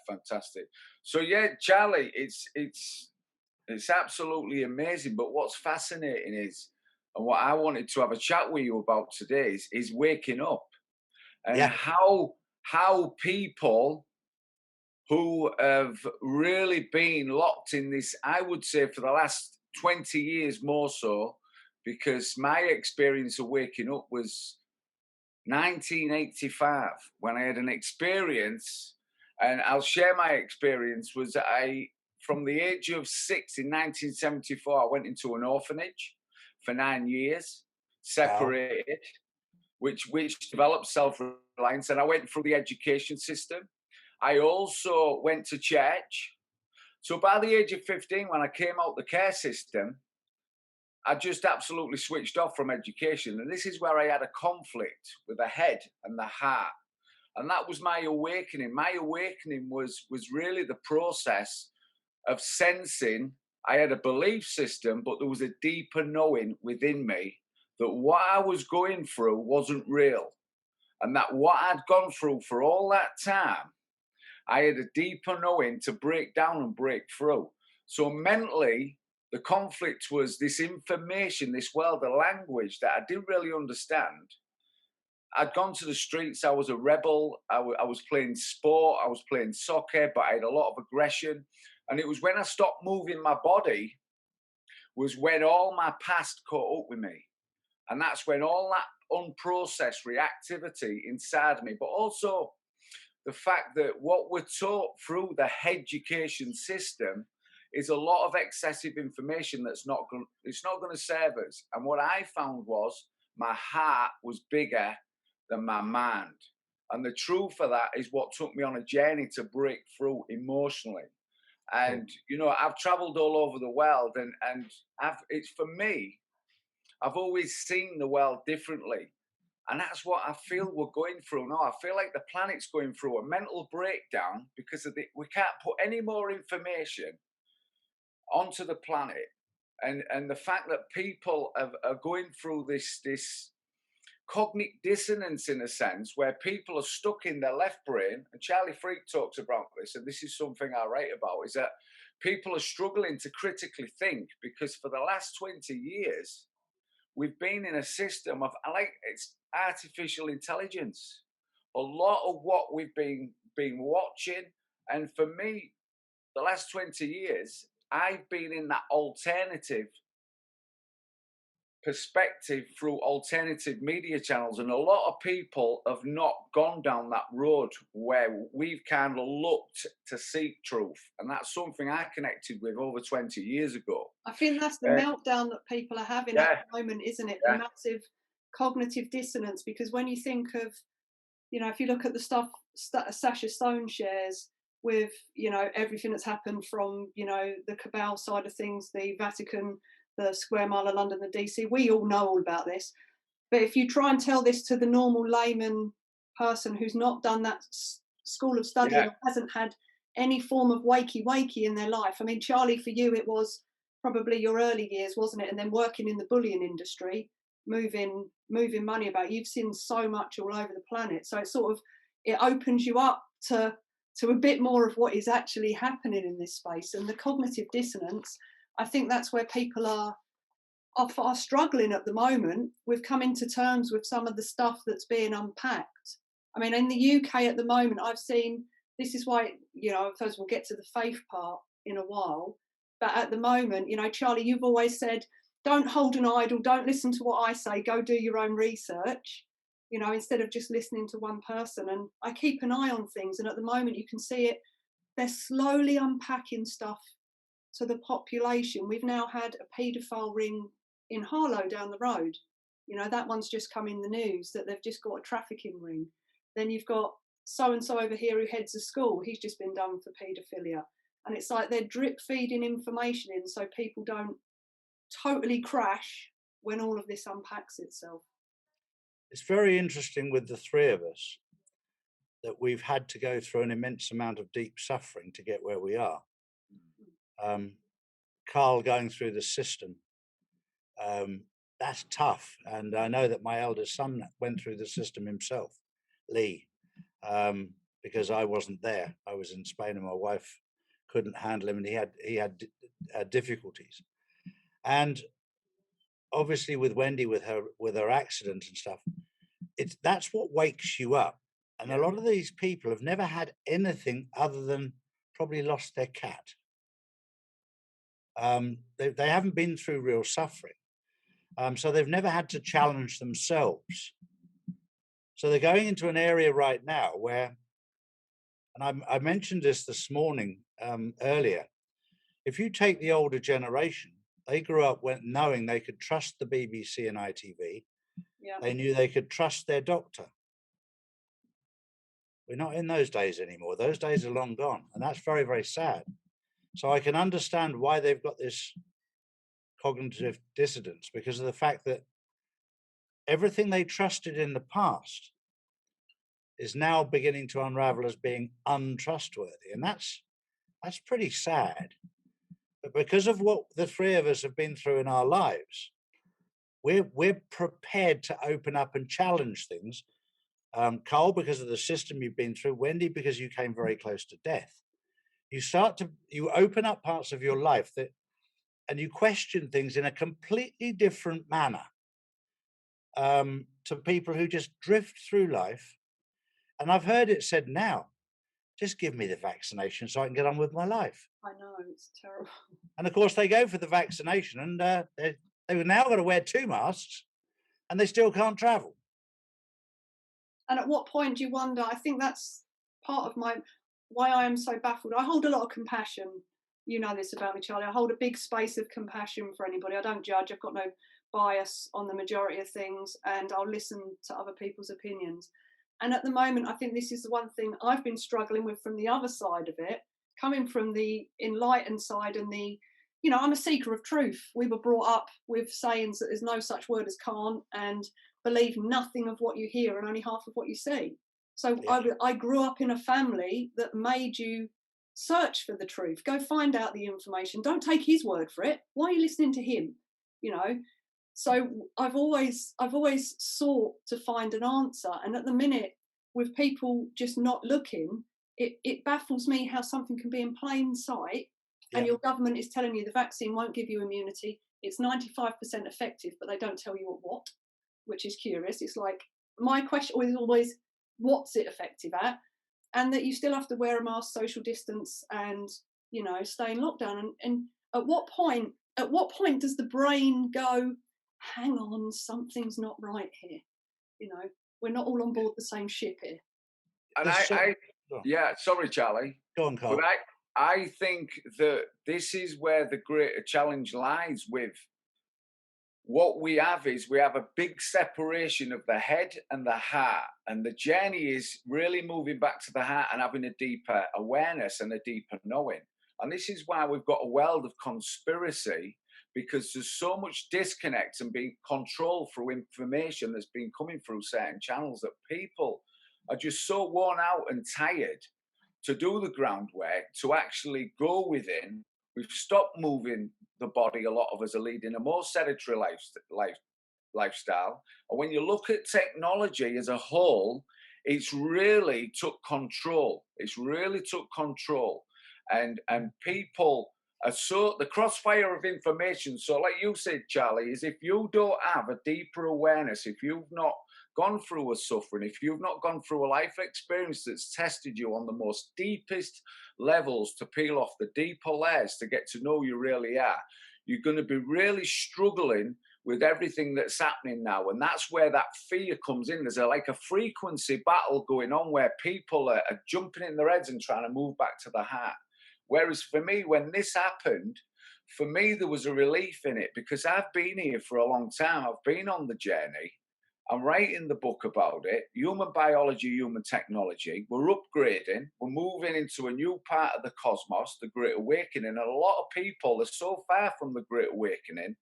fantastic. So yeah, Charlie, it's absolutely amazing. But what's fascinating is, and what I wanted to have a chat with you about today is waking up and Yeah, how people who have really been locked in this, I would say for the last 20 years more so, because my experience of waking up was 1985 when I had an experience, and I'll share my experience. Was I from the age of 6 in 1974, I went into an orphanage for 9 years, wow. separated, which developed self-reliance, and I went through the education system. I also went to church. So by the age of 15, when I came out the care system, I just absolutely switched off from education. And this is where I had a conflict with the head and the heart. And that was my awakening. My awakening was really the process of sensing I had a belief system, but there was a deeper knowing within me that what I was going through wasn't real. And that what I'd gone through for all that time, I had a deeper knowing to break down and break through. So mentally, the conflict was this information, this world, the language that I didn't really understand. I'd gone to the streets. I was a rebel. I was playing sport. I was playing soccer, but I had a lot of aggression. And it was when I stopped moving my body was when all my past caught up with me. And that's when all that unprocessed reactivity inside me, but also the fact that what we're taught through the education system is a lot of excessive information that's not going it's not going to serve us. And what I found was my heart was bigger than my mind. And the truth of that is what took me on a journey to break through emotionally. Cool. And I've traveled all over the world, and it's for me, I've always seen the world differently. And that's what I feel we're going through now. I feel like the planet's going through a mental breakdown because we can't put any more information onto the planet. And the fact that people are going through this cognitive dissonance in a sense where people are stuck in their left brain. And Charlie Freak talks about this, and this is something I write about, is that people are struggling to critically think because for the last 20 years, we've been in a system of it's artificial intelligence. A lot of what we've been watching, and for me, the last 20 years, I've been in that alternative perspective through alternative media channels, and a lot of people have not gone down that road where we've kind of looked to seek truth, and that's something I connected with over 20 years ago. I think that's the uh, meltdown that people are having at yeah, the moment, isn't it? The yeah, massive cognitive dissonance. Because when you think of, if you look at the stuff Sasha Stone shares with, everything that's happened from, the cabal side of things, the Vatican, the Square Mile of London, the DC, we all know all about this. But if you try and tell this to the normal layman person who's not done that school of study yeah, and hasn't had any form of wakey in their life. I mean, Charlie, for you, it was probably your early years, wasn't it? And then working in the bullion industry, moving money about. You've seen so much all over the planet. So it opens you up to a bit more of what is actually happening in this space. And the cognitive dissonance, I think that's where people are struggling at the moment with coming to terms with some of the stuff that's being unpacked. I mean, in the UK at the moment, I've seen, this is why, first we'll get to the faith part in a while, but at the moment, Charlie, you've always said, don't hold an idol, don't listen to what I say, go do your own research, instead of just listening to one person. And I keep an eye on things, and at the moment you can see it, they're slowly unpacking stuff to the population. We've now had a paedophile ring in Harlow down the road. That one's just come in the news that they've just got a trafficking ring. Then you've got so and so over here who heads a school. He's just been done for paedophilia. And it's like they're drip feeding information in so people don't totally crash when all of this unpacks itself. It's very interesting with the three of us that we've had to go through an immense amount of deep suffering to get where we are. Carl going through the system, that's tough. And I know that my eldest son went through the system himself, Lee. because I wasn't there. I was in Spain, and my wife couldn't handle him, and he had difficulties. And obviously, with Wendy, with her accident and stuff, that's what wakes you up. And a lot of these people have never had anything other than probably lost their cat. They haven't been through real suffering. So they've never had to challenge themselves. So they're going into an area right now where, and I mentioned this morning earlier, if you take the older generation, they grew up knowing they could trust the BBC and ITV. Yeah. They knew they could trust their doctor. We're not in those days anymore. Those days are long gone. And that's very, very sad. So I can understand why they've got this cognitive dissonance, because of the fact that everything they trusted in the past is now beginning to unravel as being untrustworthy. And that's pretty sad. But because of what the three of us have been through in our lives, we're prepared to open up and challenge things. Carl, because of the system you've been through. Wendy, because you came very close to death. You open up parts of your life and you question things in a completely different manner to people who just drift through life. And I've heard it said now, just give me the vaccination so I can get on with my life. I know, it's terrible. And of course, they go for the vaccination, and they've now got to wear 2 masks, and they still can't travel. And at what point do you wonder? I think that's part of why I am so baffled. I hold a lot of compassion. You know this about me, Charlie. I hold a big space of compassion for anybody. I don't judge. I've got no bias on the majority of things, and I'll listen to other people's opinions. And at the moment, I think this is the one thing I've been struggling with from the other side of it, coming from the enlightened side and I'm a seeker of truth. We were brought up with sayings that there's no such word as can't, and believe nothing of what you hear and only half of what you see. So I grew up in a family that made you search for the truth, go find out the information. Don't take his word for it. Why are you listening to him? So I've always sought to find an answer. And at the minute, with people just not looking, it baffles me how something can be in plain sight and your government is telling you the vaccine won't give you immunity. It's 95% effective, but they don't tell you at what, which is curious. It's like, my question is always, what's it effective at? And that you still have to wear a mask, social distance, and stay in lockdown. And at what point does the brain go, hang on, something's not right here? We're not all on board the same ship here. And sorry, Charlie. Go on, Carl. But I think that this is where the greater challenge lies with what we have a big separation of the head and the heart. And the journey is really moving back to the heart and having a deeper awareness and a deeper knowing. And this is why we've got a world of conspiracy, because there's so much disconnect and being controlled through information that's been coming through certain channels that people are just so worn out and tired to do the groundwork, to actually go within. We've stopped moving the body. A lot of us are leading a more sedentary lifestyle. And when you look at technology as a whole, it's really took control. And people are so, the crossfire of information. So like you said, Charlie, is if you don't have a deeper awareness, if you've not gone through a suffering, if you've not gone through a life experience that's tested you on the most deepest levels to peel off the deeper layers to get to know who you really are, you're going to be really struggling with everything that's happening now. And that's where that fear comes in. There's like a frequency battle going on where people are jumping in their heads and trying to move back to the heart. Whereas for me, when this happened, for me, there was a relief in it, because I've been here for a long time. I've been on the journey. I'm writing the book about it, human biology, human technology. We're upgrading. We're moving into a new part of the cosmos, the Great Awakening. And a lot of people are so far from the Great Awakening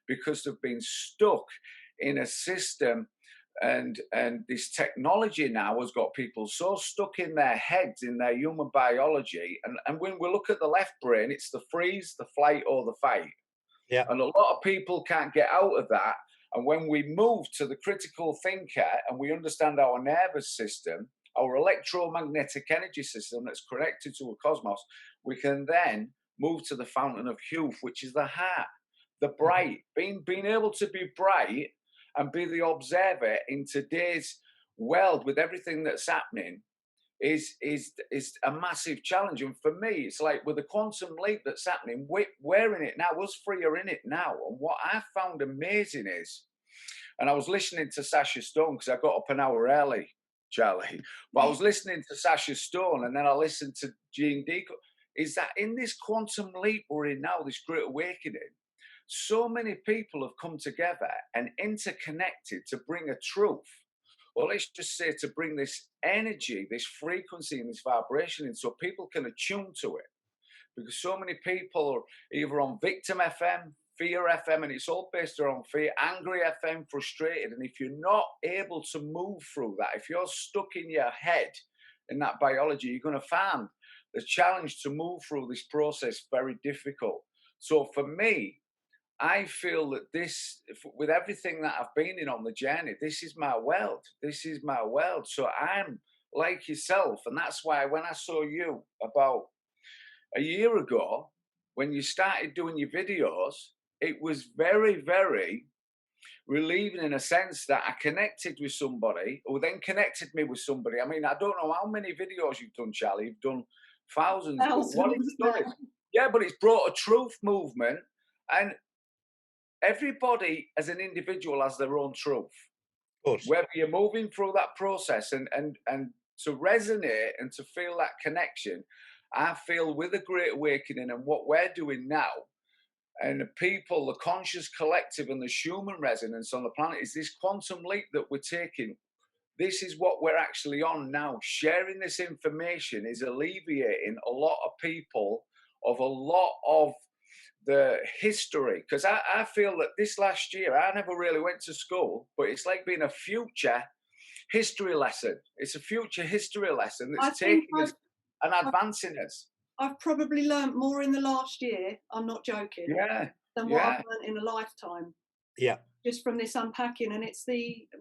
because they've been stuck in a system. And this technology now has got people so stuck in their heads, in their human biology. And when we look at the left brain, it's the freeze, the flight, or the fight. Yeah. And a lot of people can't get out of that. And when we move to the critical thinker and we understand our nervous system, our electromagnetic energy system that's connected to a cosmos, we can then move to the fountain of youth, which is the heart, the bright, being able to be bright and be the observer in today's world with everything that's happening is a massive challenge. And for me, it's like with the quantum leap that's happening, we're in it now. Us three are in it now. And what I found amazing is, and I was listening to Sasha Stone because I got up an hour early, Charlie. But I was listening to Sasha Stone, and then I listened to Gene Deagle. Is that in this quantum leap we're in now, this great awakening, so many people have come together and interconnected to bring a truth. Well, let's just say to bring this energy, this frequency, and this vibration in so people can attune to it. Because so many people are either on victim FM, fear FM, and it's all based around fear, angry FM, frustrated. And if you're not able to move through that, if you're stuck in your head in that biology, you're going to find the challenge to move through this process very difficult. So for me, I feel that this, with everything that I've been in on the journey, this is my world. This is my world. So I'm like yourself. And that's why when I saw you about a year ago, when you started doing your videos, it was very, very relieving in a sense that I connected with somebody who then connected me with somebody. I mean, I don't know how many videos you've done, Charlie. You've done thousands. But what it's done is, yeah, but it's brought a truth movement, and everybody as an individual has their own truth. Of course. Whether you're moving through that process and to resonate and to feel that connection, I feel with the Great Awakening and what we're doing now, and the people, the conscious collective and the human resonance on the planet is this quantum leap that we're taking. This is what we're actually on now. Sharing this information is alleviating a lot of people of a lot of the history. Because I feel that this last year, I never really went to school, but it's like being a future history lesson. It's a future history lesson that's taking us and advancing us. I've probably learnt more in the last year, I'm not joking, than what I've learnt in a lifetime. Yeah. Just from this unpacking. And it's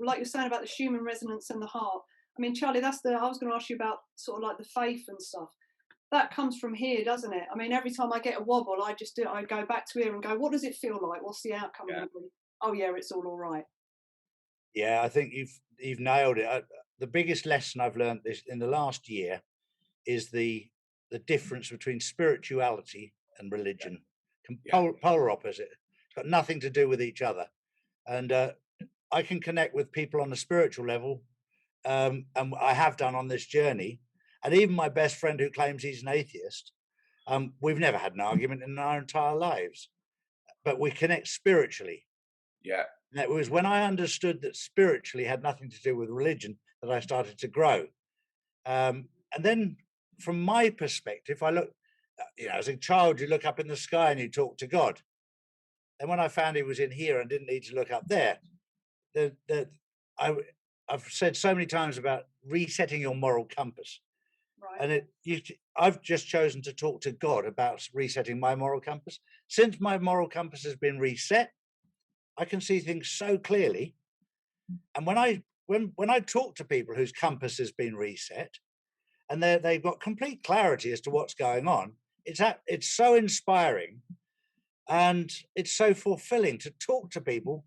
like you're saying about the human resonance and the heart. I mean, Charlie, I was going to ask you about sort of like the faith and stuff. That comes from here, doesn't it? I mean, every time I get a wobble, I go back to here and go, what does it feel like? What's the outcome going to be? Oh yeah, it's all right. Yeah, I think you've nailed it. The biggest lesson I've learned in the last year is the difference between spirituality and religion. Polar opposite. It's got nothing to do with each other. And I can connect with people on a spiritual level, and I have done on this journey. And even my best friend who claims he's an atheist, we've never had an argument in our entire lives, but we connect spiritually. Yeah. And it was when I understood that spiritually had nothing to do with religion that I started to grow. And then from my perspective, I look, as a child, you look up in the sky and you talk to God. And when I found he was in here and didn't need to look up there, I've said so many times about resetting your moral compass. Right. And I've just chosen to talk to God about resetting my moral compass. Since my moral compass has been reset, I can see things so clearly. And when I talk to people whose compass has been reset, and they've got complete clarity as to what's going on, it's so inspiring, and it's so fulfilling to talk to people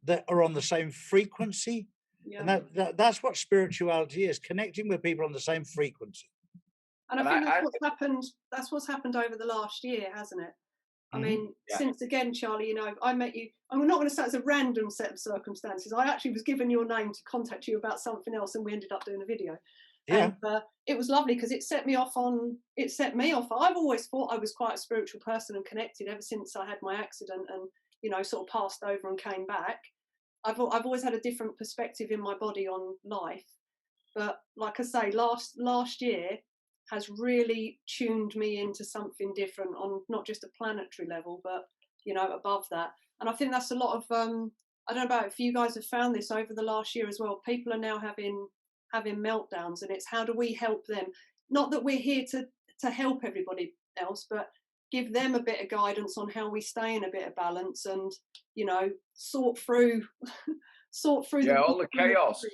that are on the same frequency. Yeah. And that's what spirituality is, connecting with people on the same frequency. And I think that's what's happened over the last year, hasn't it? I mean, since again, Charlie, I met you, and we're not going to say it's a random set of circumstances. I actually was given your name to contact you about something else, and we ended up doing a video. Yeah. And it was lovely because it set me off. I've always thought I was quite a spiritual person and connected ever since I had my accident and, sort of passed over and came back. I've always had a different perspective in my body on life. But like I say, last year has really tuned me into something different on not just a planetary level, but, above that. And I think that's a lot of, I don't know about if you guys have found this over the last year as well. People are now having meltdowns, and it's how do we help them? Not that we're here to help everybody else, but give them a bit of guidance on how we stay in a bit of balance and, sort through all the chaos.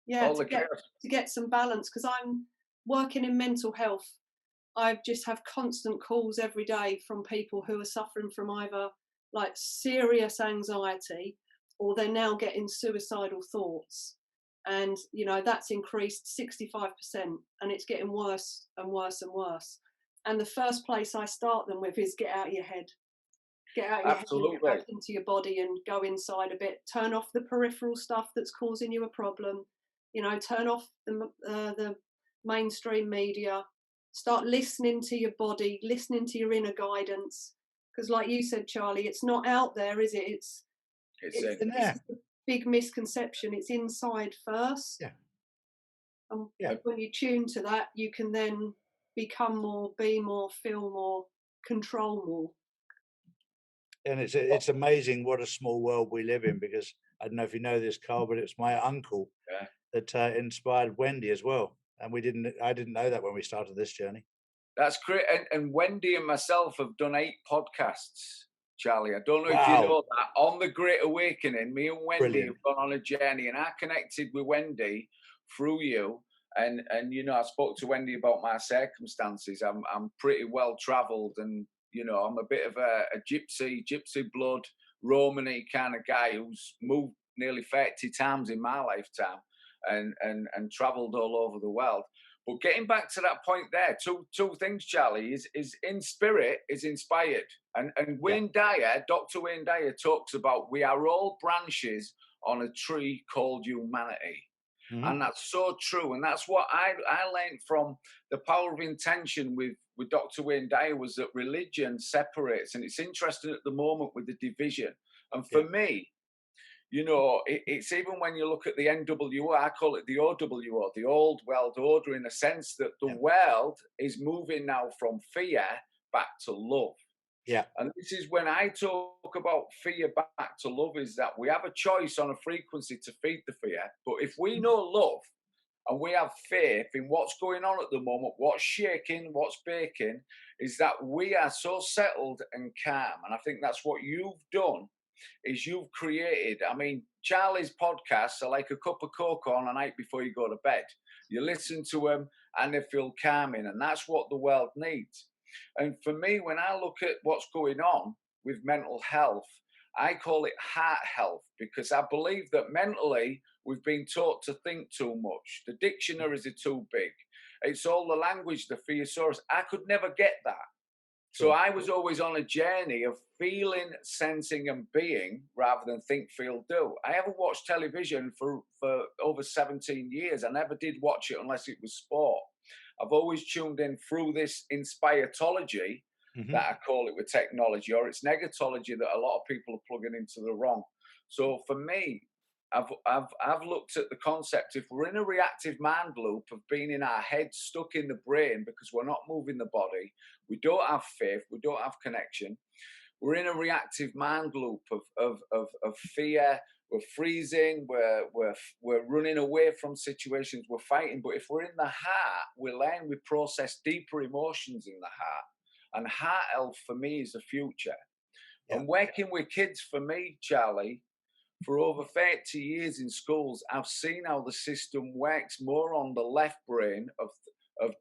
Yeah, all the chaos. to get some balance, because I'm working in mental health. I just have constant calls every day from people who are suffering from either like serious anxiety, or they're now getting suicidal thoughts. And, you know, that's increased 65%, and it's getting worse and worse and worse. And the first place I start them with is get out of your head. Get out of your head and get Absolutely. back into your body and go inside a bit. Turn off the peripheral stuff that's causing you a problem. You know, turn off the mainstream media. Start listening to your body, listening to your inner guidance. Because, like you said, Charlie, it's not out there, is it? It's It's in this there. is the big misconception. It's inside first. Yeah. And Yeah. when you tune to that, you can then become more, be more, feel more, control more. And it's amazing what a small world we live in, because I don't know if you know this, Carl, but it's my uncle Yeah. that inspired Wendy as well. And I didn't know that when we started this journey. That's great. And Wendy and myself have done 8 podcasts, Charlie. I don't know if you Wow. know that. On the Great Awakening, me and Wendy Brilliant. have gone on a journey, and I connected with Wendy through you. And you know, I spoke to Wendy about my circumstances. I'm pretty well travelled, and you know, I'm a bit of a gypsy blood, Romany kind of guy who's moved nearly 30 times in my lifetime, and travelled all over the world. But getting back to that point there, two things, Charlie, is in spirit is inspired. And Wayne Dyer, Dr. Wayne Dyer talks about we are all branches on a tree called humanity. Mhm. And that's so true. And that's what I learned from the power of intention with Dr. Wayne Dyer, was that religion separates. And it's interesting at the moment with the division. And for me, you know, it's even when you look at the NWO, I call it the OWO, the old world order, in a sense that the world is moving now from fear back to love. Yeah. And this is when I talk about fear back to love, is that we have a choice on a frequency to feed the fear. But if we know love and we have faith in what's going on at the moment, what's shaking, what's baking, is that we are so settled and calm. And I think that's what you've done, is you've created, I mean, Charlie's podcasts are like a cup of cocoa on a night before you go to bed. You listen to them and they feel calming, and that's what the world needs. And for me, when I look at what's going on with mental health, I call it heart health, because I believe that mentally we've been taught to think too much. The dictionaries are too big. It's all the language, the thesaurus. I could never get that. So I was always on a journey of feeling, sensing, and being, rather than think, feel, do. I haven't watched television for over 17 years. I never did watch it unless it was sport. I've always tuned in through this inspiratology, that I call it, with technology, or it's negatology that a lot of people are plugging into the wrong. So for me, I've looked at the concept, if we're in a reactive mind loop of being in our head, stuck in the brain because we're not moving the body, we don't have faith, we don't have connection, we're in a reactive mind loop of fear, we're freezing, we're running away from situations, we're fighting. But if we're in the heart, we learn, we process deeper emotions in the heart. And heart health for me is the future. And working with kids, for me, Charlie, for over 30 years in schools, I've seen how the system works more on the left brain of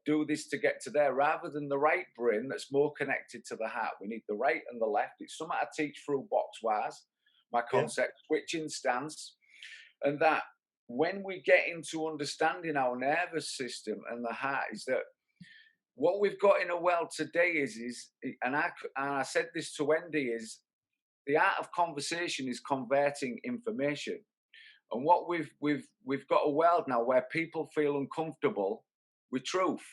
do this to get to there, rather than the right brain that's more connected to the heart. We need the right and the left. It's something I teach through box-wise, my concept, switching stance. And that when we get into understanding our nervous system and the heart, is that what we've got in the world today is and I said this to Wendy, is the art of conversation is converting information. And what we've got a world now where people feel uncomfortable with truth,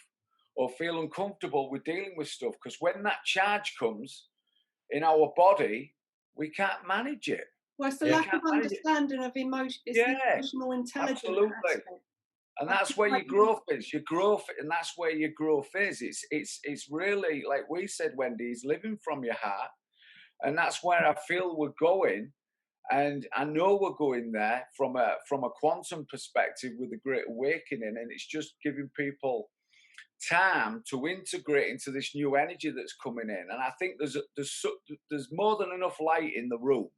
or feel uncomfortable with dealing with stuff, because when that charge comes in our body, we can't manage it. Well, it's the lack of understanding of emotion. It's the emotional intelligence aspect. And that's where your growth is. Your growth, and that's where your growth is. It's really, like we said, Wendy, is living from your heart. And that's where I feel we're going. And I know we're going there from a quantum perspective with the Great Awakening. And it's just giving people time to integrate into this new energy that's coming in. And I think there's more than enough light in the room,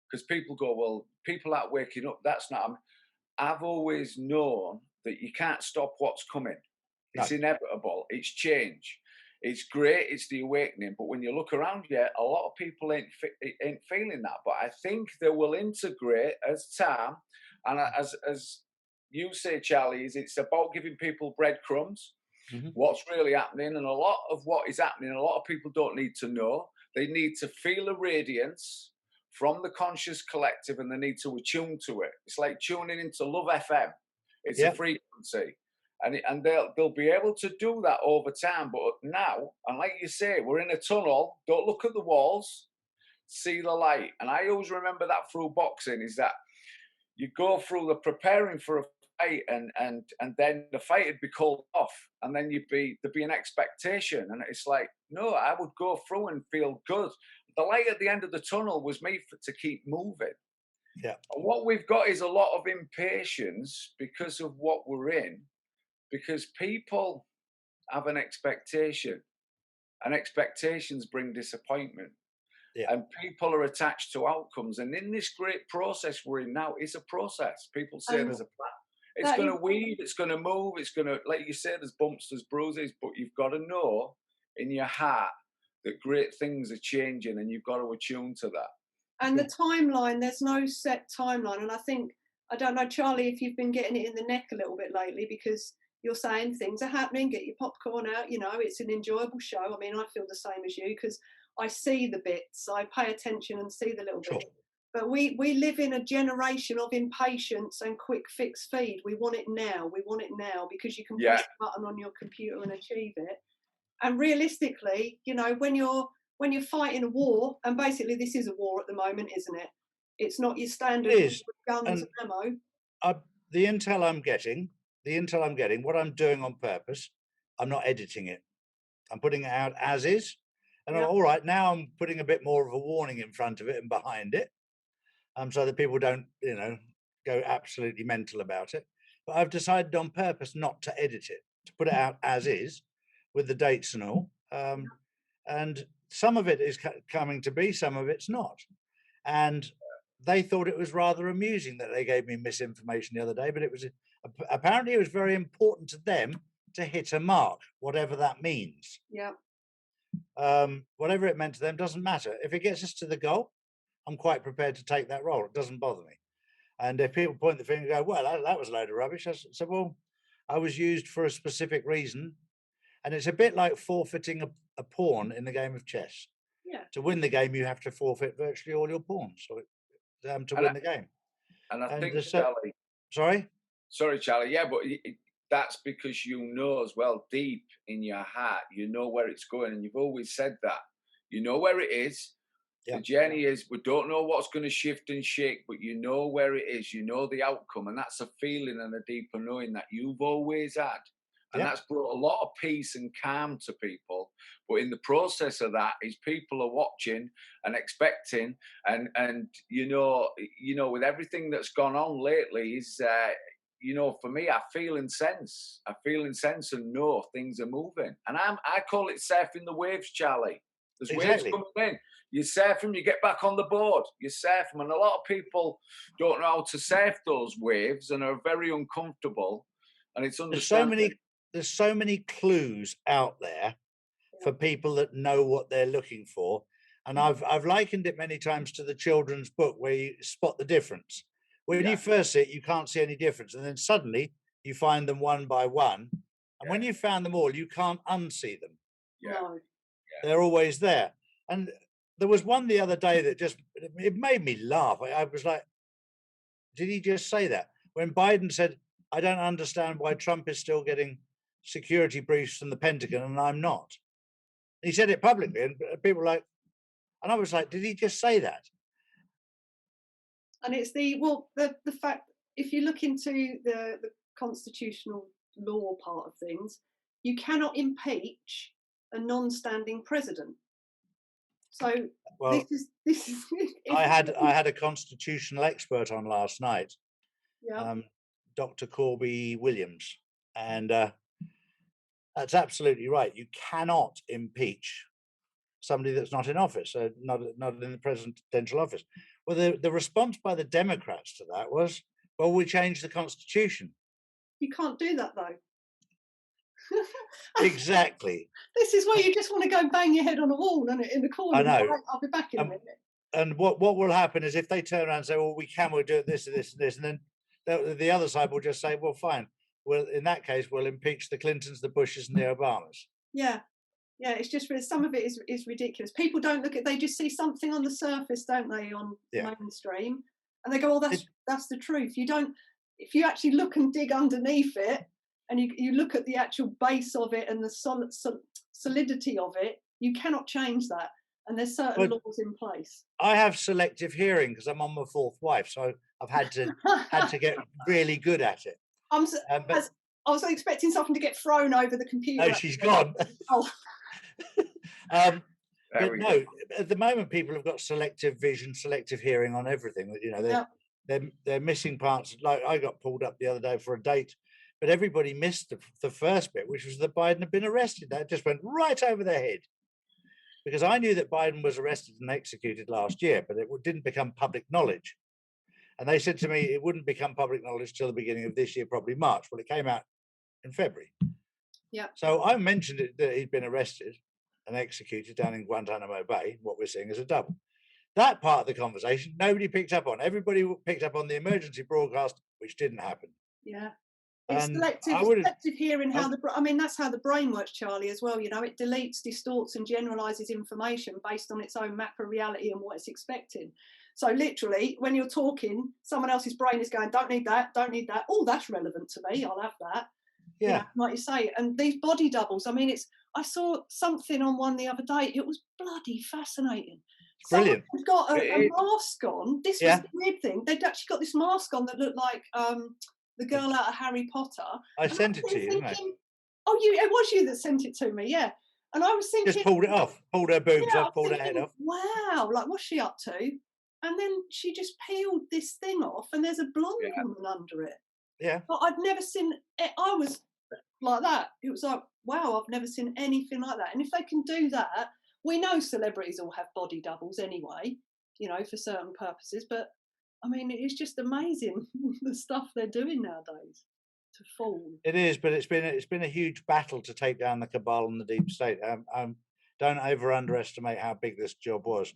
because people go, well, people aren't waking up. That's not. I've always known that you can't stop what's coming. It's No. inevitable. It's change. It's great. It's the awakening. But when you look around you, a lot of people ain't feeling that. But I think they will integrate as time, and as you say, Charlie, is it's about giving people breadcrumbs. Mhm. What's really happening, and a lot of what is happening, a lot of people don't need to know. They need to feel a radiance from the conscious collective, and they need to attune to it. It's like tuning into Love FM. It's a Yep. frequency, and they'll be able to do that over time. But now, and like you say, we're in a tunnel. Don't look at the walls, see the light. And I always remember that through boxing is that you go through the preparing for a fight, and then the fight would be called off, and then there'd be an expectation, and it's like, no, I would go through and feel good. The light at the end of the tunnel was made to keep moving. Yeah. And what we've got is a lot of impatience because of what we're in, because people have an expectation, and expectations bring disappointment. Yeah. And people are attached to outcomes. And in this great process we're in now, it's a process. People say And there's a plan. It's that going is, to weave, it's going to move, it's going to, like you say, there's bumps, there's bruises, but you've got to know in your heart that great things are changing, and you've got to attune to that. and the timeline, there's no set timeline. And I think, I don't know, Charlie, if you've been getting it in the neck a little bit lately, because you're saying things are happening, get your popcorn out, you know, it's an enjoyable show. I mean, I feel the same as you, because I see the bits, I pay attention and see the little Sure. bits. But we live in a generation of impatience and quick fix feed. We want it now. We want it now, because you can Yeah. press a button on your computer and achieve it. And realistically, you know, when you're fighting a war, and basically this is a war at the moment, isn't it? It's not your standard It is. guns And and ammo. the intel I'm getting, what I'm doing on purpose, I'm not editing it. I'm putting it out as is. And Yeah. all right, now I'm putting a bit more of a warning in front of it and behind it, so that people don't, go absolutely mental about it. But I've decided on purpose not to edit it, to put it out as is, with the dates and all. And some of it is coming to be, some of it's not. And they thought it was rather amusing that they gave me misinformation the other day, but it was apparently it was very important to them to hit a mark, whatever that means. Yeah. Whatever it meant to them doesn't matter. If it gets us to the goal, I'm quite prepared to take that role. It doesn't bother me. And if people point the finger and go, well, that was a load of rubbish, I said, well, I was used for a specific reason. And it's a bit like forfeiting a pawn in the game of chess. Yeah. To win the game, you have to forfeit virtually all your pawns to win the game. And I think, Charlie, sorry, Charlie, yeah, but that's because you know as well, deep in your heart, you know where it's going, and you've always said that. You know where it is. Yeah. The journey is, we don't know what's going to shift and shake, but you know where it is, you know the outcome, and that's a feeling and a deeper knowing that you've always had. And that's brought a lot of peace and calm to people. But in the process of that is people are watching and expecting, and you know, with everything that's gone on lately is for me, I feel and sense and know things are moving. And I call it surfing the waves, Charlie. There's waves coming in. You surf them, you get back on the board. You surf them, and a lot of people don't know how to surf those waves and are very uncomfortable. And it's understandable. There's so many clues out there for people that know what they're looking for. And I've likened it many times to the children's book where you spot the difference. When you first see it, you can't see any difference. And then suddenly you find them one by one. And when you found them all, you can't unsee them. No. They're always there. And there was one the other day that it made me laugh. I was like, did he just say that? When Biden said, I don't understand why Trump is still getting security briefs from the Pentagon and I'm not. He said it publicly, and people were like, and I was like, did he just say that? And it's the fact, if you look into the constitutional law part of things, you cannot impeach a non-standing president. So well, this is I had a constitutional expert on last night, Dr. Corby Williams, and that's absolutely right. You cannot impeach somebody that's not in office, not in the presidential office. Well, the response by the Democrats to that was, Well, we changed the constitution. You can't do that though. Exactly. This is where you just want to go and bang your head on a wall and in the corner. I know. Right, I'll be back in a minute. And what will happen is if they turn around and say, well, we'll do it this and this and this, and then the other side will just say, well, fine. Well, in that case, we'll impeach the Clintons, the Bushes, and the Obamas. Yeah. Yeah, it's just some of it is ridiculous. People don't look at, they just see something on the surface, don't they, on mainstream, and they go, oh, that's the truth. You don't, if you actually look and dig underneath it, and you look at the actual base of it and the solidity of it, you cannot change that. And there's certain laws in place. I have selective hearing because I'm on my fourth wife, so I've had to get really good at it. I was expecting something to get thrown over the computer. Oh, she's gone. Oh. But no, at the moment people have got selective vision, selective hearing on everything. You know, they're missing parts. Like I got pulled up the other day for a date, but everybody missed the first bit, which was that Biden had been arrested. That just went right over their head. Because I knew that Biden was arrested and executed last year, but it didn't become public knowledge. And they said to me it wouldn't become public knowledge till the beginning of this year, probably March. Well, it came out in February. Yeah. So I mentioned it, that he'd been arrested and executed down in Guantanamo Bay. What we're seeing is a double. That part of the conversation, nobody picked up on. Everybody picked up on the emergency broadcast, which didn't happen. Yeah. It's selective hearing how that's how the brain works, Charlie, as well. You know, it deletes, distorts and generalizes information based on its own macro reality and what it's expecting. So literally, when you're talking, someone else's brain is going, don't need that, don't need that. Oh, that's relevant to me. I'll have that. Yeah. You know, like you say. And these body doubles, I mean, I saw something on one the other day. It was bloody fascinating. Brilliant. Someone got a mask on. This was the weird thing. They'd actually got this mask on that looked like the girl out of Harry Potter. I sent it to you, didn't I? Oh, it was you that sent it to me, yeah. And I was thinking, just pulled it off, pulled her boobs off, pulled her head off. Wow, like what's she up to? And then she just peeled this thing off, and there's a blonde woman under it. Yeah. But I'd never seen it. I was like that. It was like, wow, I've never seen anything like that. And if they can do that, we know celebrities all have body doubles anyway, you know, for certain purposes. But I mean, it's just amazing the stuff they're doing nowadays to fool. It is, but it's been a huge battle to take down the cabal and the deep state. Don't underestimate how big this job was.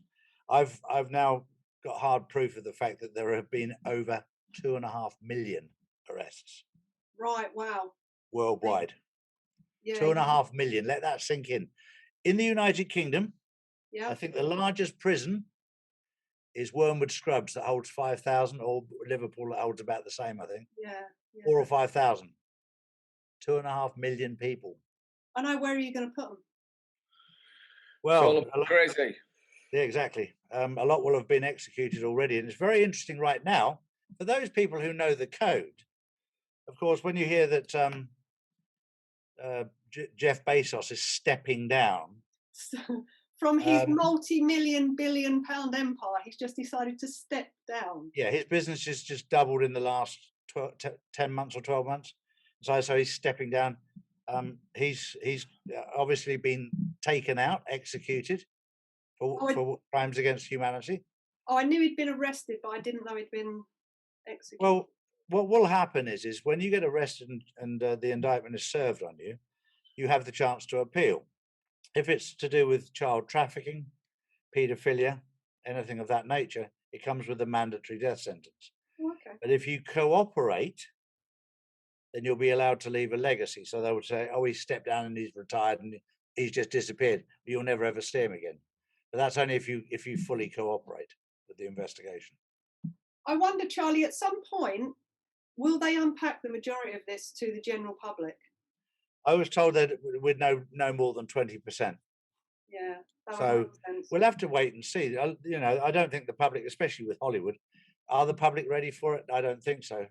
I've now got hard proof of the fact that there have been over 2.5 million arrests. Right. Wow. Worldwide. Yeah. 2.5 million. Let that sink in. In the United Kingdom, I think the largest prison is Wormwood Scrubs that holds 5,000, or Liverpool that holds about the same, I think. Yeah. 4 or 5,000. 2.5 million people. I know. Where are you going to put them? Well, crazy. Yeah, exactly. A lot will have been executed already, and it's very interesting right now for those people who know the code. Of course, when you hear that Jeff Bezos is stepping down from his multi-million, billion-pound empire, he's just decided to step down. Yeah, his business has just doubled in the last 10 months or 12 months. So he's stepping down. He's obviously been taken out, executed for crimes against humanity. Oh, I knew he'd been arrested, but I didn't know he'd been executed. Well, what will happen is when you get arrested and the indictment is served on you, you have the chance to appeal. If it's to do with child trafficking, paedophilia, anything of that nature, it comes with a mandatory death sentence. Okay. But if you cooperate, then you'll be allowed to leave a legacy. So they would say, oh, he's stepped down and he's retired and he's just disappeared. You'll never ever see him again. But that's only if you fully cooperate with the investigation. I wonder, Charlie, at some point, will they unpack the majority of this to the general public? I was told that we'd know no more than 20%. Yeah. So we'll have to wait and see. You know, I don't think the public, especially with Hollywood, are the public ready for it? I don't think so.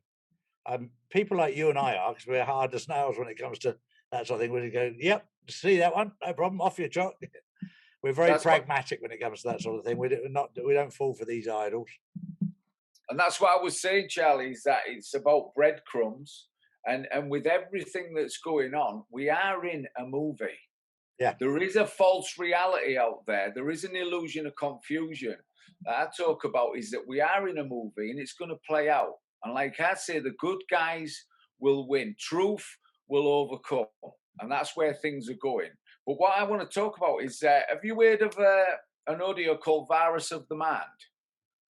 People like you and I are, because we're hard as nails when it comes to that sort of thing. We go, yep, see that one, no problem, off your chalk. We're very pragmatic when it comes to that sort of thing. We don't fall for these idols. And that's what I was saying, Charlie, is that it's about breadcrumbs. And with everything that's going on, we are in a movie. Yeah. There is a false reality out there. There is an illusion of confusion that I talk about, is that we are in a movie and it's going to play out. And like I say, the good guys will win. Truth will overcome. And that's where things are going. But what I want to talk about is, have you heard of an audio called Virus of the Mind?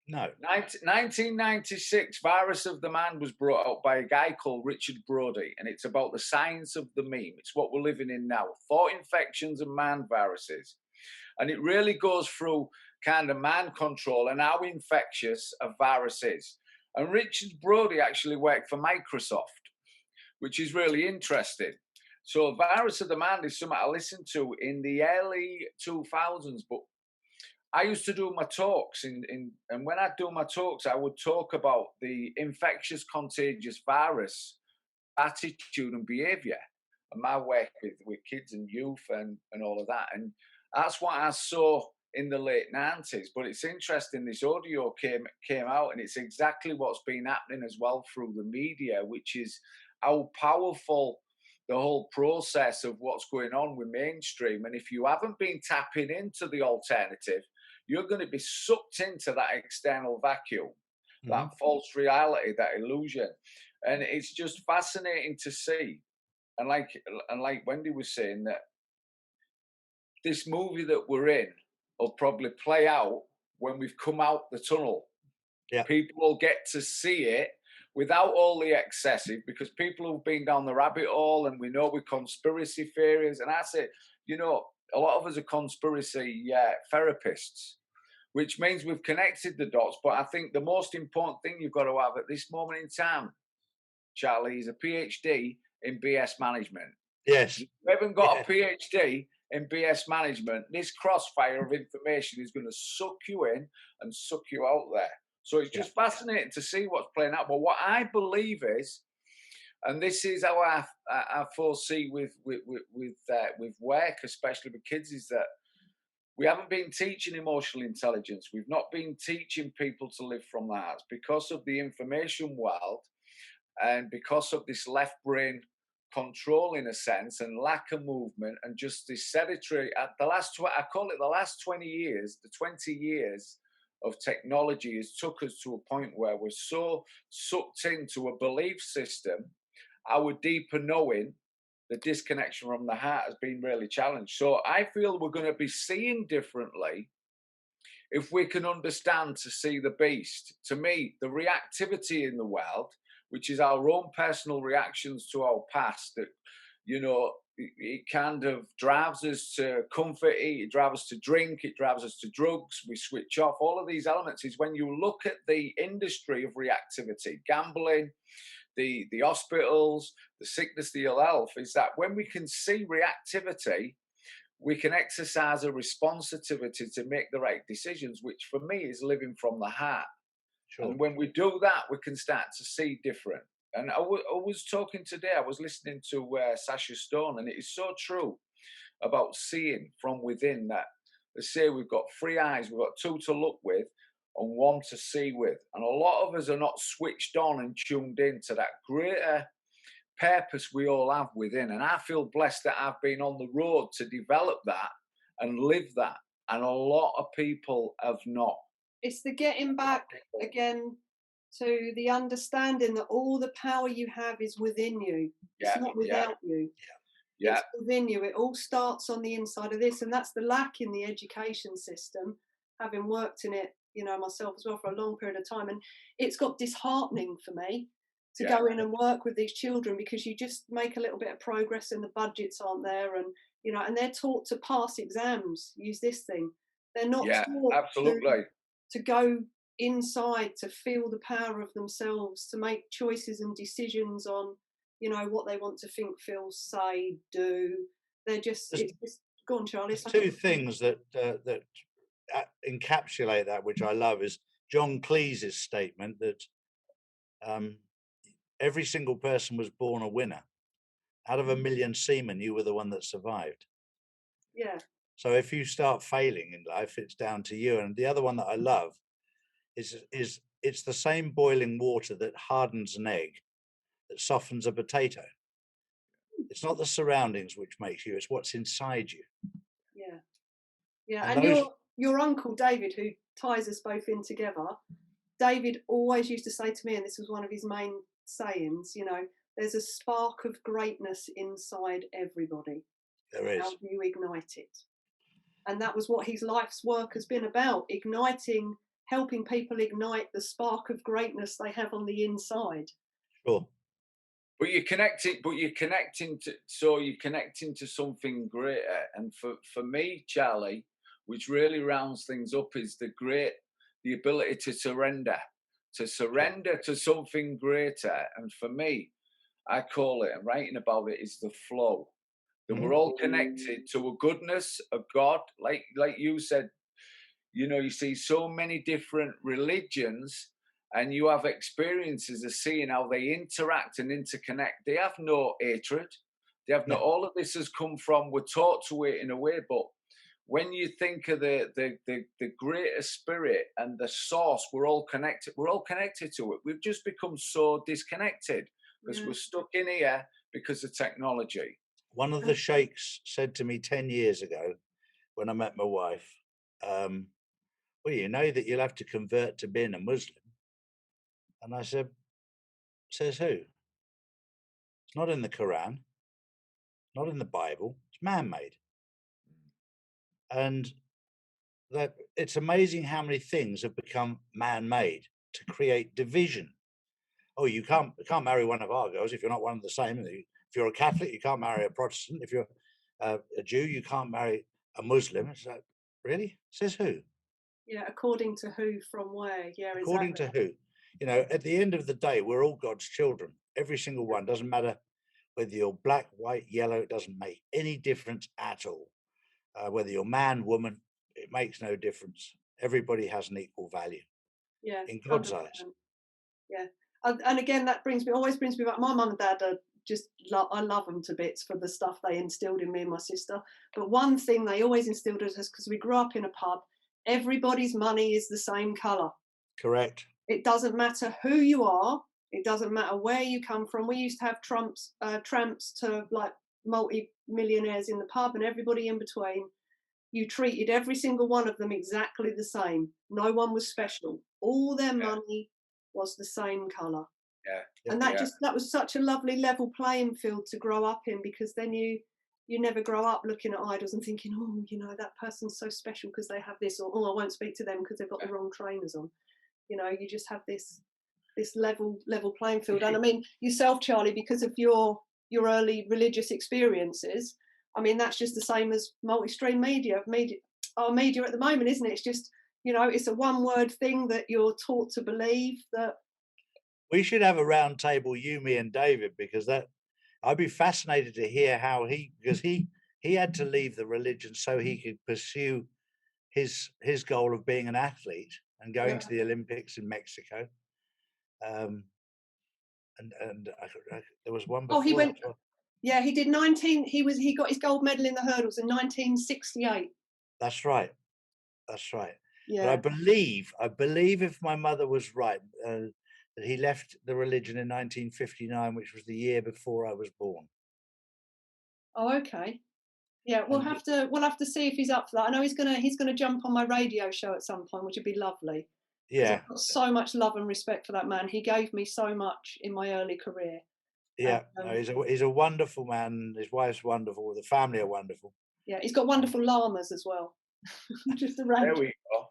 No. 1996, Virus of the Mind was brought out by a guy called Richard Brody, and it's about the science of the meme. It's what we're living in now, thought infections and mind viruses. And it really goes through kind of mind control and how infectious a virus is. And Richard Brody actually worked for Microsoft, which is really interesting. So Virus of the Mind is something I listened to in the early 2000s, but I used to do my talks and when I do my talks, I would talk about the infectious contagious virus attitude and behavior and my work with kids and youth and all of that. And that's what I saw in the late 90s. But it's interesting, this audio came out, and it's exactly what's been happening as well through the media, which is how powerful the whole process of what's going on with mainstream. And if you haven't been tapping into the alternative, you're going to be sucked into that external vacuum, that false reality, that illusion. And it's just fascinating to see. And like Wendy was saying, that this movie that we're in will probably play out when we've come out the tunnel. Yeah. People will get to see it without all the excessive, because people who've been down the rabbit hole, and we know with conspiracy theories, and I say, you know, a lot of us are conspiracy therapists, which means we've connected the dots. But I think the most important thing you've got to have at this moment in time, Charlie, is a PhD in BS management. Yes. If you haven't got a PhD in BS management, this crossfire of information is going to suck you in and suck you out there. So it's just fascinating to see what's playing out. But what I believe is, and this is how I foresee with work, especially with kids, is that we haven't been teaching emotional intelligence. We've not been teaching people to live from the heart because of the information world, and because of this left brain control, in a sense, and lack of movement, and just this sedentary. At the last, I call it the last 20 years, the 20 years of technology has took us to a point where we're so sucked into a belief system, our deeper knowing, the disconnection from the heart has been really challenged. So I feel we're going to be seeing differently if we can understand to see the beast. To me, the reactivity in the world, which is our own personal reactions to our past, that, you know, it kind of drives us to comfort eat, it drives us to drink, it drives us to drugs, we switch off. All of these elements is when you look at the industry of reactivity, gambling, the hospitals, the sickness, the ill health, is that when we can see reactivity, we can exercise a responsitivity to make the right decisions, which for me is living from the heart. Sure. And when we do that, we can start to see different. And I was talking today, I was listening to Sasha Stone, and it is so true about seeing from within, that they say we've got 3 eyes, we've got 2 to look with and 1 to see with. And a lot of us are not switched on and tuned in to that greater purpose we all have within. And I feel blessed that I've been on the road to develop that and live that. And a lot of people have not. It's the getting back again to the understanding that all the power you have is within you. It's not without you. It's within you. It all starts on the inside of this. And that's the lack in the education system, having worked in it, you know, myself as well for a long period of time. And it's got disheartening for me to go in and work with these children, because you just make a little bit of progress and the budgets aren't there, and, you know, and they're taught to pass exams, use this thing. They're not taught to go inside, to feel the power of themselves, to make choices and decisions on, you know, what they want to think, feel, say, do. They're just, it's just, go on, Charlie. There's 2 things that encapsulate that, which I love, is John Cleese's statement that every single person was born a winner. Out of 1 million seamen, you were the one that survived. Yeah. So if you start failing in life, it's down to you. And the other one that I love is it's the same boiling water that hardens an egg, that softens a potato. It's not the surroundings which makes you, it's what's inside you. Yeah. Yeah. And your uncle David, who ties us both in together, David always used to say to me, and this was one of his main sayings, you know, there's a spark of greatness inside everybody. There is. How do you ignite it? And that was what his life's work has been about, igniting, helping people ignite the spark of greatness they have on the inside. Sure. But you're connecting to something greater. And for me, Charlie, which really rounds things up, is the ability to surrender to something greater. And for me, I call it, and writing about it, is the flow. That we're all connected to a goodness of God. Like you said, you know, you see so many different religions, and you have experiences of seeing how they interact and interconnect. They have no hatred. They have no. All of this has come from. We're taught to it in a way, but when you think of the greater spirit and the source, we're all connected. We're all connected to it. We've just become so disconnected because we're stuck in here because of technology. One of the sheikhs said to me 10 years ago when I met my wife, well, you know that you'll have to convert to being a Muslim. And I said, says who? It's not in the Quran, not in the Bible, it's man-made. And that it's amazing how many things have become man-made to create division. Oh, you can't marry one of our girls if you're not one of the same. If you're a Catholic, you can't marry a Protestant. If you're a Jew, you can't marry a Muslim. It's like, really? Says who? Yeah, according to who, from where? Yeah, according exactly. to who? You know, at the end of the day, we're all God's children. Every single one. Doesn't matter whether you're black, white, yellow. It doesn't make any difference at all. Whether you're man, woman, it makes no difference. Everybody has an equal value. Yeah, in God's 100%. eyes. Yeah, and again, that always brings me back. My mum and dad are just, I love them to bits for the stuff they instilled in me and my sister. But one thing they always instilled in us, because we grew up in a pub, everybody's money is the same colour. Correct. It doesn't matter who you are. It doesn't matter where you come from. We used to have tramps to like multi-millionaires in the pub and everybody in between. You treated every single one of them exactly the same. No one was special. All their money was the same colour. Yeah. And that was such a lovely level playing field to grow up in, because then you never grow up looking at idols and thinking, oh, you know, that person's so special because they have this, or oh, I won't speak to them because they've got the wrong trainers on. You know, you just have this level playing field. And I mean, yourself, Charlie, because of your early religious experiences, I mean, that's just the same as multi-stream media. Our media at the moment, isn't it? It's just, you know, it's a one-word thing that you're taught to believe. That we should have a round table, you, me, and David, because I'd be fascinated to hear how because he had to leave the religion so he could pursue his goal of being an athlete and going to the Olympics in Mexico. And there was one before. Oh, he went. Yeah, he did 19. He got his gold medal in the hurdles in 1968. That's right. That's right. Yeah. But I believe if my mother was right, that he left the religion in 1959, which was the year before I was born. Oh, okay. Yeah, we'll have to see if he's up for that. I know he's gonna jump on my radio show at some point, which would be lovely. Yeah. I've got so much love and respect for that man. He gave me so much in my early career. Yeah, he's a wonderful man. His wife's wonderful. The family are wonderful. Yeah, he's got wonderful llamas as well. Just around. There we go.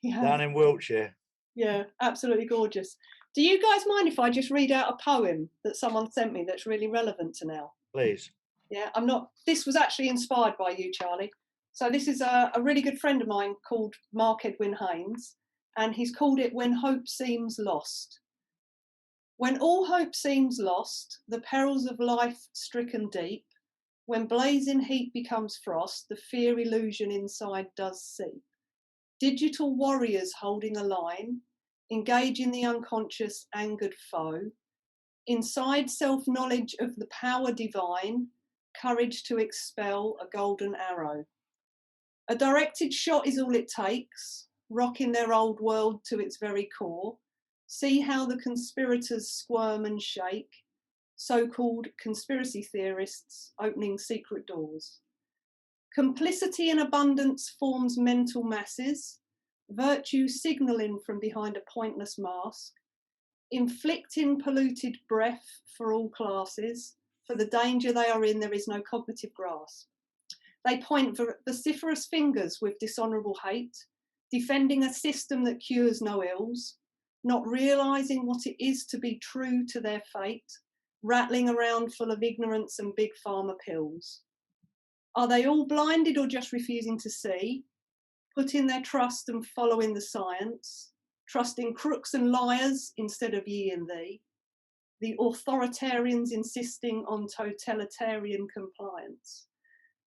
Yeah. Down in Wiltshire. Yeah, absolutely gorgeous. Do you guys mind if I just read out a poem that someone sent me that's really relevant to now? Please. Yeah, this was actually inspired by you, Charlie. So this is a really good friend of mine called Mark Edwin Haynes, and he's called it When Hope Seems Lost. When all hope seems lost, the perils of life stricken deep, when blazing heat becomes frost, the fear illusion inside does seep. Digital warriors holding a line, engaging the unconscious angered foe, inside self-knowledge of the power divine, courage to expel a golden arrow. A directed shot is all it takes, rocking their old world to its very core. See how the conspirators squirm and shake, so-called conspiracy theorists opening secret doors. Complicity in abundance forms mental masses, virtue signalling from behind a pointless mask, inflicting polluted breath for all classes. For the danger they are in, there is no cognitive grasp. They point vociferous fingers with dishonourable hate, defending a system that cures no ills, not realising what it is to be true to their fate, rattling around full of ignorance and big pharma pills. Are they all blinded or just refusing to see? Putting their trust and following the science, trusting crooks and liars instead of ye and thee, the authoritarians insisting on totalitarian compliance.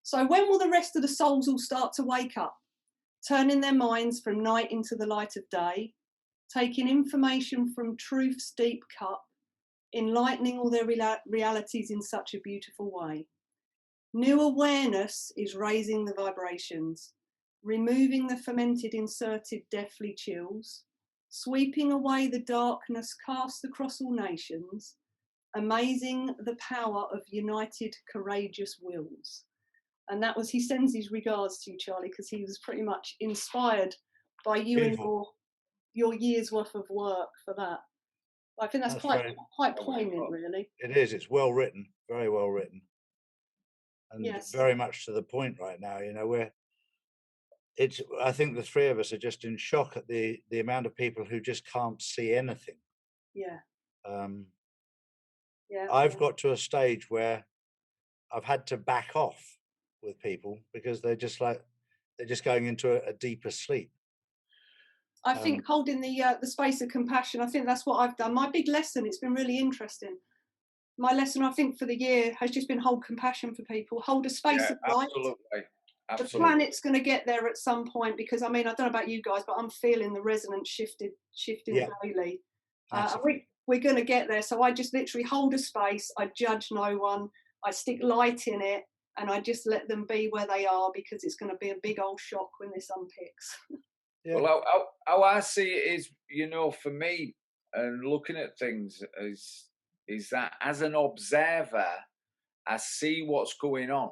So when will the rest of the souls all start to wake up, turning their minds from night into the light of day, taking information from truth's deep cup, enlightening all their realities in such a beautiful way? New awareness is raising the vibrations, removing the fermented, inserted, deathly chills, sweeping away the darkness cast across all nations, amazing the power of united, courageous wills. And that was, he sends his regards to you, Charlie, because he was pretty much inspired by you Beautiful. and your year's worth of work for that. I think that's quite poignant, really. It is. It's well written, very well written, and yes, very much to the point right now. You know, I think the three of us are just in shock at the amount of people who just can't see anything. Yeah. I've got to a stage where I've had to back off with people because they're just going into a deeper sleep. I think holding the space of compassion, I think that's what I've done. My big lesson, it's been really interesting. My lesson, I think, for the year has just been hold compassion for people, hold a space of light. Absolutely. The planet's going to get there at some point, because I mean, I don't know about you guys, but I'm feeling the resonance shifting daily. We're going to get there. So I just literally hold a space. I judge no one. I stick light in it, and I just let them be where they are, because it's going to be a big old shock when this unpicks. Yeah. Well, how I see it is, you know, for me, and looking at things is that as an observer, I see what's going on.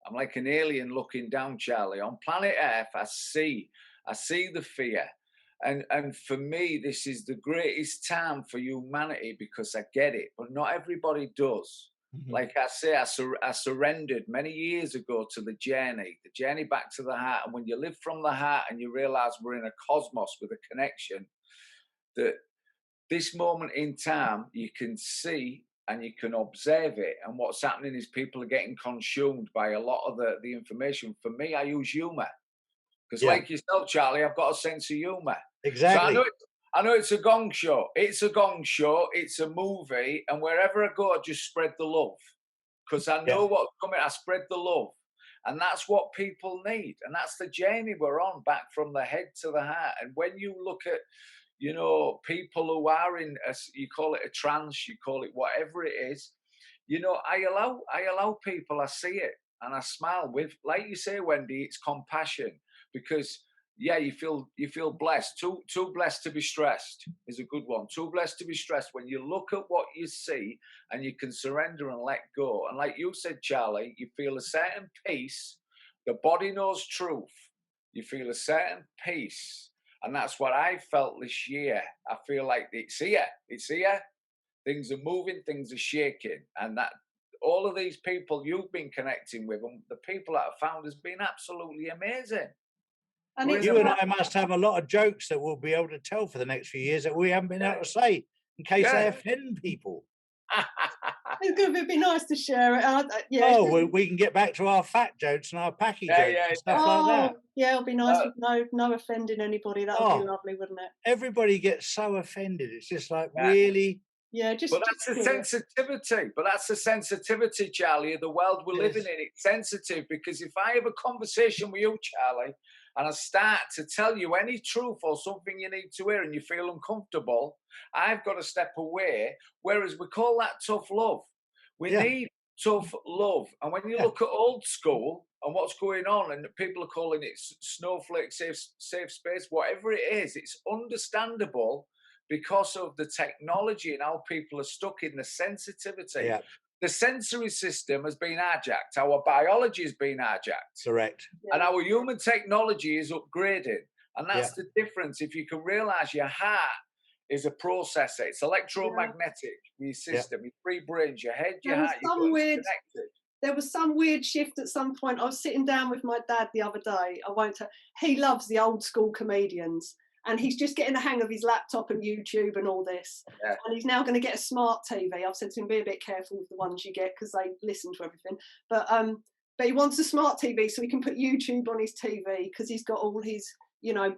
I'm like an alien looking down, Charlie. On planet Earth, I see the fear. And for me, this is the greatest time for humanity, because I get it, but not everybody does. Mm-hmm. Like I say, I surrendered many years ago to the journey back to the heart. And when you live from the heart and you realize we're in a cosmos with a connection, that this moment in time, you can see and you can observe it. And what's happening is people are getting consumed by a lot of the information. For me, I use humor. Because like yourself, Charlie, I've got a sense of humor. Exactly. So I know it's a gong show. It's a gong show. It's a movie. And wherever I go, I just spread the love. Because I know what's coming. I spread the love. And that's what people need. And that's the journey we're on, back from the head to the heart. And when you look at, you know, people who are in, you call it a trance, you call it whatever it is, you know, I allow people, I see it and I smile with, like you say, Wendy, it's compassion, because you feel blessed. Too blessed to be stressed is a good one. Too blessed to be stressed. When you look at what you see and you can surrender and let go. And like you said, Charlie, you feel a certain peace. The body knows truth. You feel a certain peace. And that's what I felt this year. I feel like it's here. Things are moving, things are shaking. And that all of these people you've been connecting with, and the people that I've found, has been absolutely amazing. And you and I must have a lot of jokes that we'll be able to tell for the next few years that we haven't been able to say, in case they offend people. It's going to be nice to share it. We can get back to our fat jokes and our packy jokes and stuff like that. Yeah, it'll be nice with no offending anybody. That would be lovely, wouldn't it? Everybody gets so offended. It's just like, really? Yeah, But that's the sensitivity. But that's the sensitivity, Charlie, of the world we're living in. It's sensitive, because if I have a conversation with you, Charlie, and I start to tell you any truth or something you need to hear and you feel uncomfortable, I've got to step away. Whereas we call that tough love. We need tough love. And when you look at old school and what's going on, and people are calling it snowflake, safe space, whatever it is, it's understandable because of the technology and how people are stuck in the sensitivity. Yeah. The sensory system has been hijacked. Our biology has been hijacked. Correct. And our human technology is upgraded. And that's the difference. If you can realize your heart is a processor, it's electromagnetic, your system, your three brains, your head, your heart, you've got it connected. There was some weird shift at some point. I was sitting down with my dad the other day. He loves the old school comedians, and he's just getting the hang of his laptop and YouTube and all this. Yeah. And he's now going to get a smart TV. I've said to him, be a bit careful with the ones you get because they listen to everything. But he wants a smart TV so he can put YouTube on his TV because he's got all his,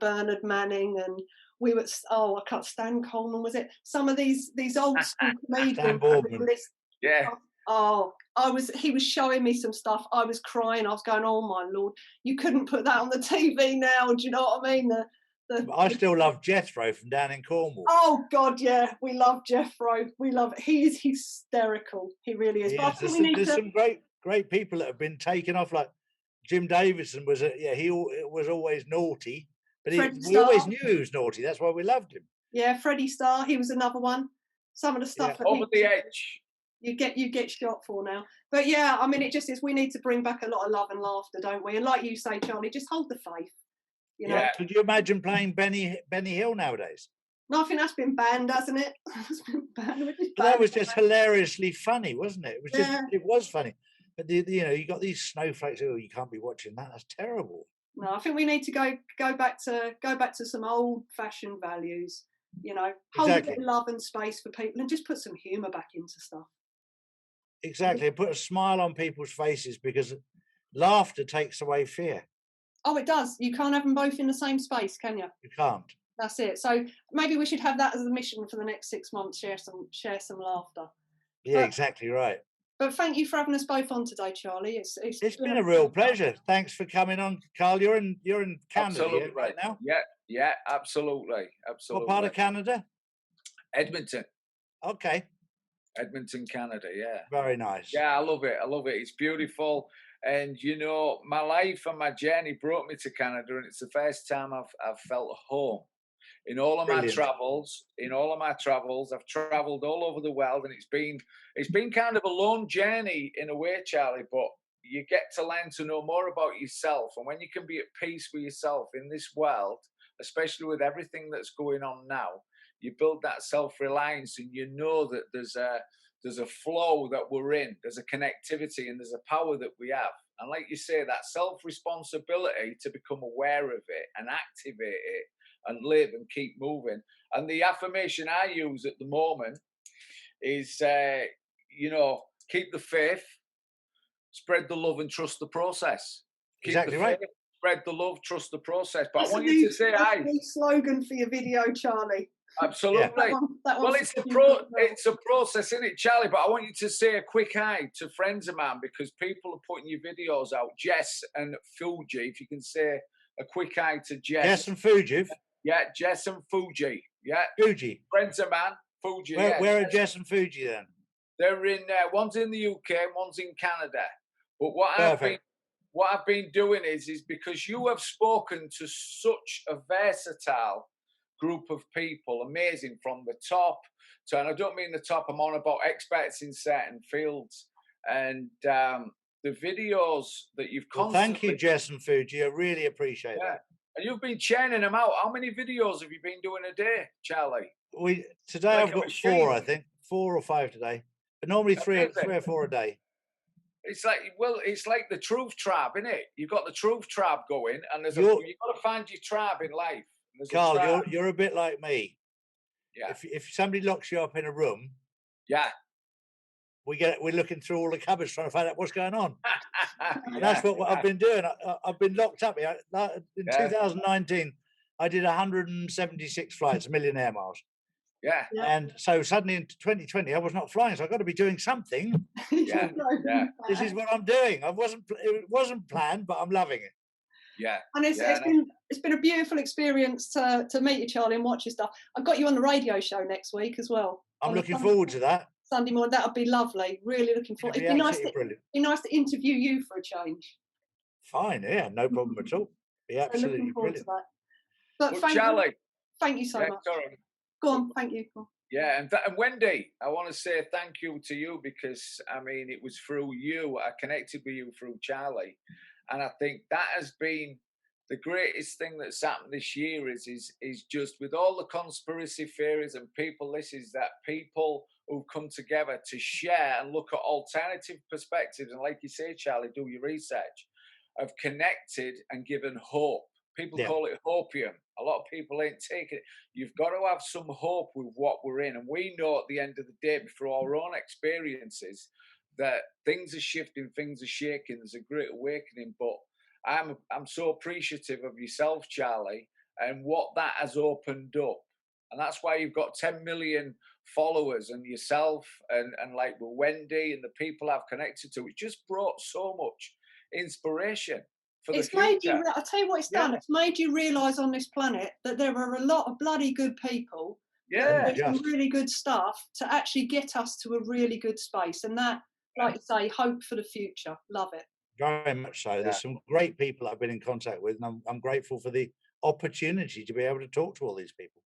Bernard Manning and we were, I can't stand Coleman, was it? Some of these old school comedians. Yeah. Oh, he was showing me some stuff. I was crying. I was going, oh my Lord, you couldn't put that on the TV now. Do you know what I mean? I still love Jethro from down in Cornwall. Oh God, yeah, we love Jethro. We love it. He is hysterical. He really is. There's some great people that have been taken off. Like Jim Davidson was, he was always naughty, but we always knew he was naughty. That's why we loved him. Yeah, Freddie Starr, he was another one. Some of the stuff over the edge. You get shot for now. But yeah, I mean, it just is. We need to bring back a lot of love and laughter, don't we? And like you say, Charlie, just hold the faith. Yeah. Could you imagine playing Benny Hill nowadays? No, I think that's been banned, hasn't it? That was just hilariously funny, wasn't it? It was funny. But you got these snowflakes. Oh, you can't be watching that. That's terrible. No, I think we need to go back to some old-fashioned values. Hold a bit of love and space for people, and just put some humour back into stuff. Exactly. Put a smile on people's faces because laughter takes away fear. Oh, it does. You can't have them both in the same space, can you? You can't. That's it. So maybe we should have that as a mission for the next 6 months. Share some laughter. Yeah, exactly right. But thank you for having us both on today, Charlie. It's been a real pleasure. Thanks for coming on, Carl. You're in Canada right now. Yeah, absolutely. What part of Canada? Edmonton. Okay. Edmonton, Canada. Yeah. Very nice. Yeah, I love it. It's beautiful. And my life and my journey brought me to Canada, and it's the first time I've felt home. In all of my travels, I've traveled all over the world, and it's been kind of a lone journey in a way, Charlie. But you get to learn to know more about yourself, and when you can be at peace with yourself in this world, especially with everything that's going on now, you build that self-reliance, and you know that there's a flow that we're in, there's a connectivity, and there's a power that we have. And like you say, that self-responsibility to become aware of it and activate it and live and keep moving. And the affirmation I use at the moment is, keep the faith, spread the love, and trust the process. Exactly right. Spread the love, trust the process. But I want you to say that's a new slogan for your video, Charlie. Absolutely. Yeah. Well, it's a process, isn't it, Charlie? But I want you to say a quick hi to friends of mine, because people are putting your videos out. Jess and Fuji, if you can say a quick hi to Jess. Jess and Fuji. Yeah, Jess and Fuji. Yeah. Fuji. Friends of mine. Fuji. Where are Jess and Fuji then? They're in one's in the UK and one's in Canada. But what I've been doing is because you have spoken to such a versatile group of people, amazing, from the top to, and I don't mean the top, I'm on about experts in certain fields, and the videos that you've constantly... thank you, Jess and Fuji. I really appreciate that. And you've been churning them out. How many videos have you been doing a day, Charlie? Today I've got 4, I think, 4 or 5 today, but normally 3 or 4 a day. It's like the truth tribe, isn't it? You've got the truth tribe going, and you've got to find your tribe in life. Carl, you're a bit like me. Yeah. If somebody locks you up in a room, we're looking through all the cupboards trying to find out what's going on. And that's what I've been doing. I've been locked up. In 2019, I did 176 flights, 1 million air miles. Yeah. And so suddenly in 2020, I was not flying, so I've got to be doing something. Yeah. This is what I'm doing. It wasn't planned, but I'm loving it. Yeah. And it's been a beautiful experience to meet you, Charlie, and watch your stuff. I've got you on the radio show next week as well. I'm looking forward to that. Sunday morning. That would be lovely. Really looking forward. It'd be nice to interview you for a change. Fine, yeah, no problem at all. Be absolutely brilliant. But Charlie, thank you so much. Sorry. Go on, thank you. Yeah, and Wendy, I want to say thank you to you, because it was through you I connected with you through Charlie, and I think that has been the greatest thing that's happened this year is just with all the conspiracy theories and people, this is that people who've come together to share and look at alternative perspectives. And like you say, Charlie, do your research, have connected and given hope. People Yeah. call it hopium. A lot of people ain't taking it. You've got to have some hope with what we're in. And we know at the end of the day, through our own experiences, that things are shifting, things are shaking. There's a great awakening. But I'm so appreciative of yourself, Charlie, and what that has opened up. And that's why you've got 10 million followers, and yourself and like with Wendy and the people I've connected to. It just brought so much inspiration for the It's made you. future. I'll tell you what it's done. It's made you realise on this planet that there are a lot of bloody good people that are Yeah, doing some really good stuff to actually get us to a really good space. And that, like you say, hope for the future. Love it. Very much so. There's some great people I've been in contact with, and I'm grateful for the opportunity to be able to talk to all these people.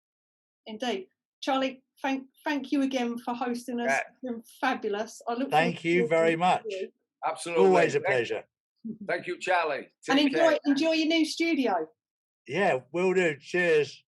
Indeed. Charlie, thank you again for hosting us. It's been fabulous. I look forward Thank you very much. absolutely. Always a pleasure. Thank you, Charlie. And Take care. enjoy your new studio. Yeah, will do. Cheers.